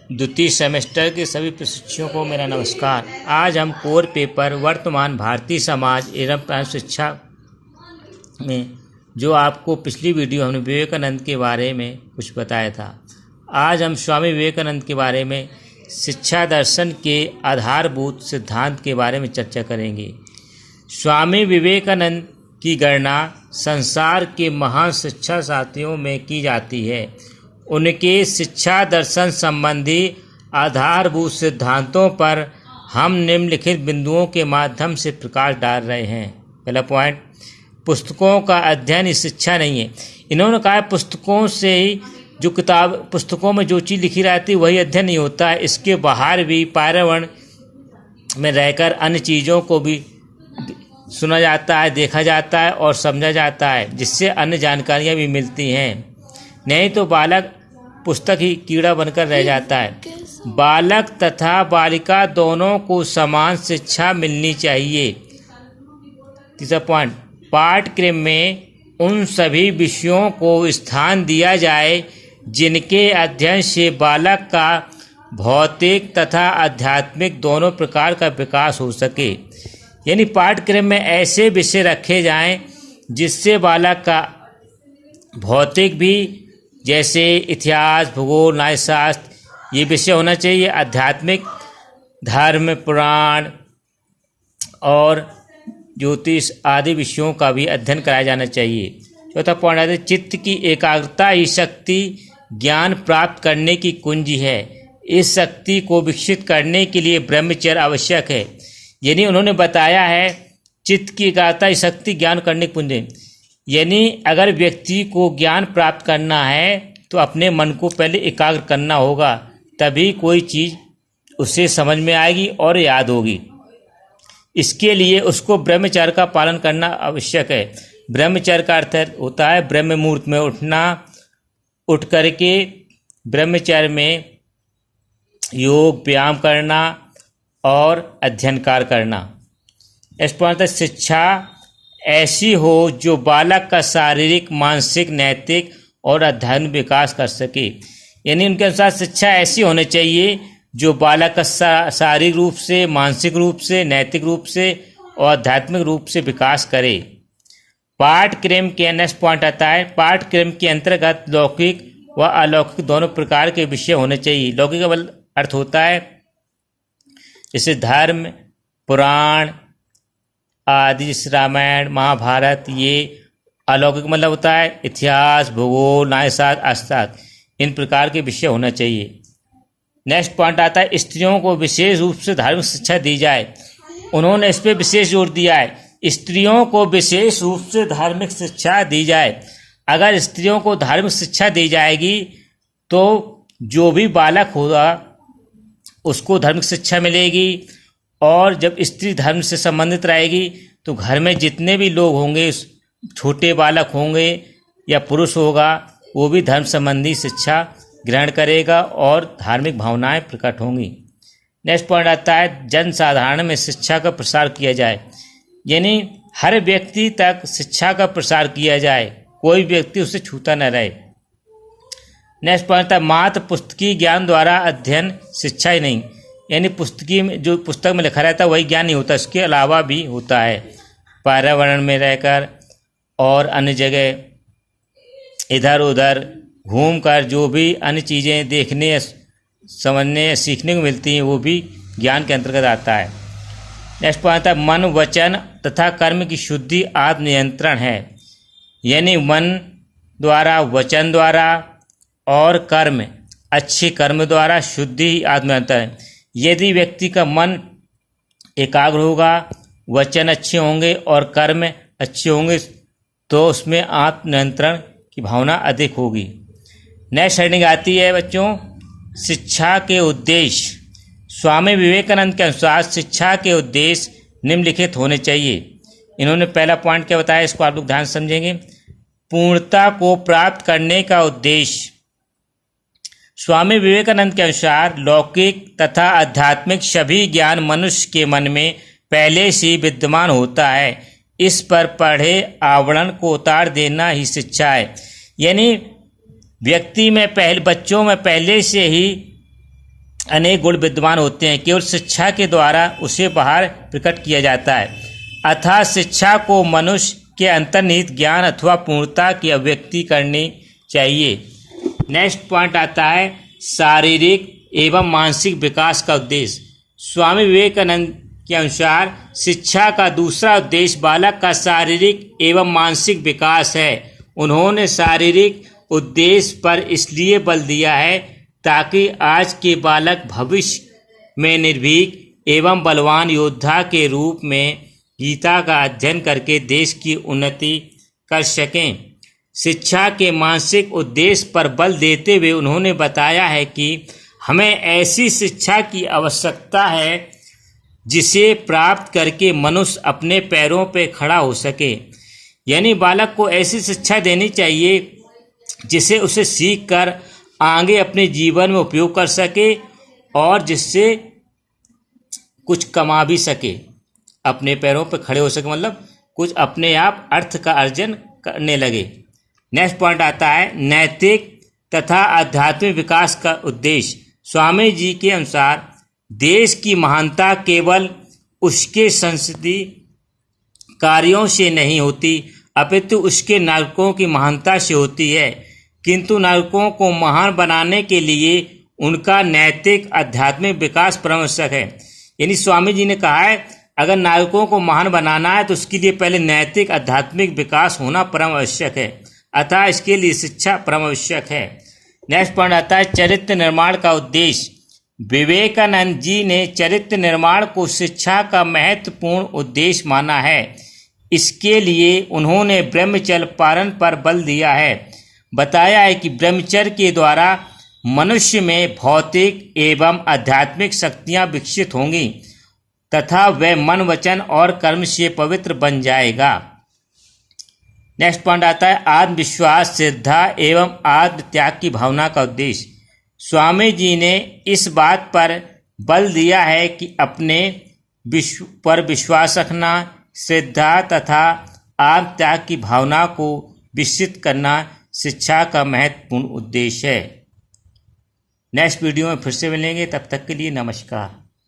द्वितीय सेमेस्टर के सभी प्रशिक्षुओं को मेरा नमस्कार। आज हम कोर पेपर वर्तमान भारतीय समाज एवं प्राथमिक शिक्षा में जो आपको पिछली वीडियो हमने विवेकानंद के बारे में कुछ बताया था, आज हम स्वामी विवेकानंद के बारे में शिक्षा दर्शन के आधारभूत सिद्धांत के बारे में चर्चा करेंगे। स्वामी विवेकानंद की गणना संसार के महान शिक्षा शास्त्रियों में की जाती है। उनके शिक्षा दर्शन संबंधी आधारभूत सिद्धांतों पर हम निम्नलिखित बिंदुओं के माध्यम से प्रकाश डाल रहे हैं। पहला पॉइंट, पुस्तकों का अध्ययन ही शिक्षा नहीं है। इन्होंने कहा पुस्तकों से ही जो पुस्तकों में जो चीज़ लिखी रहती है वही अध्ययन नहीं होता है। इसके बाहर भी पर्यावरण में रहकर अन्य चीज़ों को भी सुना जाता है, देखा जाता है और समझा जाता है, जिससे अन्य जानकारियाँ भी मिलती हैं। नहीं तो बालक पुस्तक ही कीड़ा बनकर रह जाता है। बालक तथा बालिका दोनों को समान शिक्षा मिलनी चाहिए। तीसरा पॉइंट, पाठ्यक्रम में उन सभी विषयों को स्थान दिया जाए जिनके अध्ययन से बालक का भौतिक तथा आध्यात्मिक दोनों प्रकार का विकास हो सके। यानी पाठ्यक्रम में ऐसे विषय रखे जाएं जिससे बालक का भौतिक भी, जैसे इतिहास, भूगोल, न्यायशास्त्र ये विषय होना चाहिए, आध्यात्मिक, धर्म, पुराण और ज्योतिष आदि विषयों का भी अध्ययन कराया जाना चाहिए। चौथा पॉइंट है, चित्त की एकाग्रता ही शक्ति ज्ञान प्राप्त करने की कुंजी है। इस शक्ति को विकसित करने के लिए ब्रह्मचर्य आवश्यक है। यानी उन्होंने बताया है चित्त की एकाग्रता ही शक्ति ज्ञान करने की कुंजी। यानी अगर व्यक्ति को ज्ञान प्राप्त करना है तो अपने मन को पहले एकाग्र करना होगा, तभी कोई चीज़ उसे समझ में आएगी और याद होगी। इसके लिए उसको ब्रह्मचर्य का पालन करना आवश्यक है। ब्रह्मचर्य का अर्थ होता है ब्रह्म मुहूर्त में उठना, उठ करके ब्रह्मचर्य में योग व्यायाम करना और अध्ययन कार्य करना। इस प्रकार शिक्षा ऐसी हो जो बालक का शारीरिक, मानसिक, नैतिक और आध्यात्मिक विकास कर सके। यानी उनके अनुसार शिक्षा ऐसी होनी चाहिए जो बालक का शारीरिक रूप से, मानसिक रूप से, नैतिक रूप से और आध्यात्मिक रूप से विकास करे। पाठ्यक्रम के नेक्स्ट पॉइंट आता है, पाठ्यक्रम के अंतर्गत लौकिक व अलौकिक दोनों प्रकार के विषय होने चाहिए। लौकिक का अर्थ होता है जैसे धर्म, पुराण आदि, जैसे रामायण, महाभारत। ये अलौकिक मतलब होता है इतिहास, भूगोल, न्यायशास्त्र, अर्थशास्त्र, इन प्रकार के विषय होना चाहिए। नेक्स्ट पॉइंट आता है, स्त्रियों को विशेष रूप से धार्मिक शिक्षा दी जाए। उन्होंने इस पर विशेष जोर दिया है, स्त्रियों को विशेष रूप से धार्मिक शिक्षा दी जाए। अगर स्त्रियों को धार्मिक शिक्षा दी जाएगी तो जो भी बालक होगा उसको धार्मिक शिक्षा मिलेगी, और जब स्त्री धर्म से संबंधित रहेगी तो घर में जितने भी लोग होंगे, छोटे बालक होंगे या पुरुष होगा, वो भी धर्म संबंधी शिक्षा ग्रहण करेगा और धार्मिक भावनाएं प्रकट होंगी। नेक्स्ट पॉइंट आता है, जनसाधारण में शिक्षा का प्रसार किया जाए। यानी हर व्यक्ति तक शिक्षा का प्रसार किया जाए, कोई व्यक्ति उसे छूता न रहे। नेक्स्ट पॉइंट है, मात्र पुस्तकीय ज्ञान द्वारा अध्ययन शिक्षा ही नहीं। यानी पुस्तकी में जो पुस्तक में लिखा रहता है वही ज्ञान नहीं होता, इसके अलावा भी होता है। पर्यावरण में रहकर और अन्य जगह इधर उधर घूमकर जो भी अन्य चीज़ें देखने, समझने, सीखने को मिलती हैं वो भी ज्ञान के अंतर्गत आता है। नेक्स्ट पॉइंट है, मन, वचन तथा कर्म की शुद्धि आत्मनियंत्रण है। यानी मन द्वारा, वचन द्वारा और कर्म, अच्छे कर्म द्वारा शुद्धि ही आत्मनियंत्रण है। यदि व्यक्ति का मन एकाग्र होगा, वचन अच्छे होंगे और कर्म अच्छे होंगे तो उसमें आत्मनियंत्रण की भावना अधिक होगी। नेक्स्ट हेडिंग आती है बच्चों, शिक्षा के उद्देश्य। स्वामी विवेकानंद के अनुसार शिक्षा के उद्देश्य निम्नलिखित होने चाहिए। इन्होंने पहला पॉइंट क्या बताया, इसको आप लोग ध्यान समझेंगे। पूर्णता को प्राप्त करने का उद्देश्य। स्वामी विवेकानंद के अनुसार लौकिक तथा आध्यात्मिक सभी ज्ञान मनुष्य के मन में पहले से विद्यमान होता है। इस पर पढ़े आवरण को उतार देना ही शिक्षा है। यानी व्यक्ति में बच्चों में पहले से ही अनेक गुण विद्यमान होते हैं, केवल शिक्षा के द्वारा उसे बाहर प्रकट किया जाता है। अर्थात शिक्षा को मनुष्य के अंतर्निहित ज्ञान अथवा पूर्णता की अभिव्यक्ति करनी चाहिए। नेक्स्ट पॉइंट आता है शारीरिक एवं मानसिक विकास का उद्देश्य। स्वामी विवेकानंद के अनुसार शिक्षा का दूसरा उद्देश्य बालक का शारीरिक एवं मानसिक विकास है। उन्होंने शारीरिक उद्देश्य पर इसलिए बल दिया है ताकि आज के बालक भविष्य में निर्भीक एवं बलवान योद्धा के रूप में गीता का अध्ययन करके देश की उन्नति कर सकें। शिक्षा के मानसिक उद्देश्य पर बल देते हुए उन्होंने बताया है कि हमें ऐसी शिक्षा की आवश्यकता है जिसे प्राप्त करके मनुष्य अपने पैरों पर खड़ा हो सके। यानी बालक को ऐसी शिक्षा देनी चाहिए जिसे उसे सीख कर आगे अपने जीवन में उपयोग कर सके और जिससे कुछ कमा भी सके, अपने पैरों पर खड़े हो सके, मतलब कुछ अपने आप अर्थ का अर्जन करने लगे। नेक्स्ट पॉइंट आता है नैतिक तथा आध्यात्मिक विकास का उद्देश्य। स्वामी जी के अनुसार देश की महानता केवल उसके संसदीय कार्यों से नहीं होती अपितु उसके नागरिकों की महानता से होती है। किंतु नागरिकों को महान बनाने के लिए उनका नैतिक आध्यात्मिक विकास परम आवश्यक है। यानी स्वामी जी ने कहा है अगर नागरिकों को महान बनाना है तो उसके लिए पहले नैतिक आध्यात्मिक विकास होना परम आवश्यक है, अतः इसके लिए शिक्षा परम आवश्यक है। नेक्स्ट पॉइंट आता है चरित्र निर्माण का उद्देश्य। विवेकानंद जी ने चरित्र निर्माण को शिक्षा का महत्वपूर्ण उद्देश्य माना है। इसके लिए उन्होंने ब्रह्मचर्य पालन पर बल दिया है। बताया है कि ब्रह्मचर्य के द्वारा मनुष्य में भौतिक एवं आध्यात्मिक शक्तियां विकसित होंगी तथा वह मन वचन और कर्म से पवित्र बन जाएगा। नेक्स्ट पॉइंट आता है आत्मविश्वास श्रद्धा एवं आत्म त्याग की भावना का उद्देश्य। स्वामी जी ने इस बात पर बल दिया है कि अपने विश्व पर विश्वास रखना, श्रद्धा तथा आत्म त्याग की भावना को विकसित करना शिक्षा का महत्वपूर्ण उद्देश्य है। नेक्स्ट वीडियो में फिर से मिलेंगे, तब तक के लिए नमस्कार।